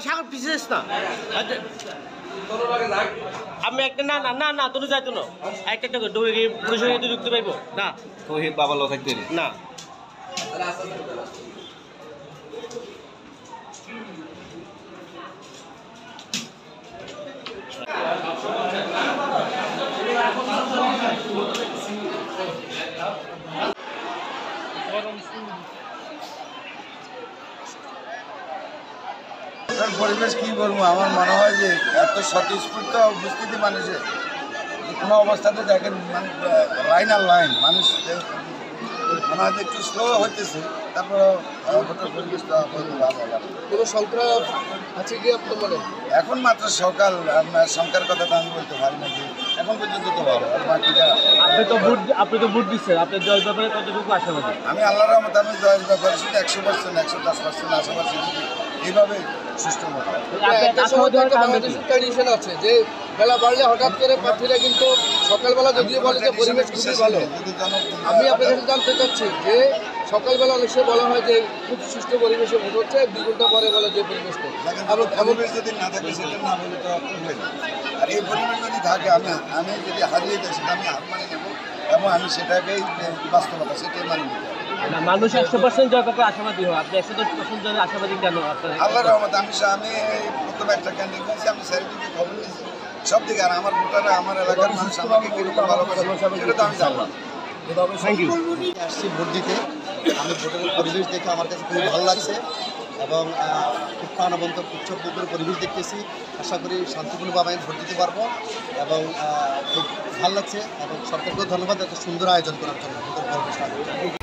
সাগর পিছিয়ে না আমি একটা না না না না তোর যাইতো না একটা দৌড়ে গিয়ে পুলিশের ঢুকতে পাইবো না তৌহিদ বাবা লো থাকতে না পরিবেশ কি বলবো, আমার মনে হয় যে এত স্বতঃস্ফূর্ত উপস্থিতি মানুষের কোনো অবস্থাতে দেখেন লাইন আর লাইন মানুষ মনে হয় একটু স্লো হইতেছে। তারপর ভোটের পরিবেশটা কোনো সংখ্যা আছে কি আপনার মনে? এখন মাত্র সকাল, সংখ্যার কথা তো আমি বলতে পারি না যে এখন পর্যন্ত তো ভালো। আর বাকিটা আপনি তো ভোট দিচ্ছেন, আপনার জয়ের ব্যাপারে কতটুকু আশাবাদী? আমি আল্লাহর রহমতে আমি জয়ের ব্যাপারে শুধু 100%, 110% আশাবাদী এইভাবে সুস্থ মতো। বাংলাদেশের ট্র্যাডিশন আছে যে বেলা বাড়লে হঠাৎ করে প্রার্থীরা কিন্তু সকালবেলা যদিও বলে যে পরিবেশ খুবই ভালো। আমি আপনার কাছে জানতে চাচ্ছি যে সকালবেলা অনেক সময় বলা হয় যে খুব সুষ্ঠু পরিবেশে ভোট হচ্ছে, 2 ঘন্টা পরে বলে যে পরিবেশটা পরিবেশ যদি না থাকে সেটা না বলে তো হবে না। আর এই পরিবেশ যদি থাকে আমি যদি হারিয়ে যাই সেটা আমি হার মানে নেব এবং আমি সেটাকেই বাস্তবতা সেটাই মানে নিতে হবে। মানুষ 100% জয় ব্যাপারে আশাবাদী হয়, আপনি 110% জয়ের আশাবাদী কেন? আল্লাহর রহমতে আমি প্রথমে একটা ক্যান্ডিডেট দিয়েছি, আমি চারিদিকে খবর নিয়েছি সব দিকে। আর আমার ভোটাররা, আমার এলাকার মানুষ আমাকে কিরকম ভালোবাসে সেটা তো আমি জানলাম। আসছি ভোট দিতে। আমি ভোটের পরিবেশ দেখে আমার কাছে খুবই ভালো লাগছে এবং খুব প্রাণবন্ত উৎসবমুখর পরিবেশ দেখতেছি। আশা করি শান্তিপূর্ণভাবে আমি ভোট দিতে পারবো এবং খুব ভালো লাগছে এবং সরকারকেও ধন্যবাদ এত সুন্দর আয়োজন করার জন্য ভোটের পরিবেশ।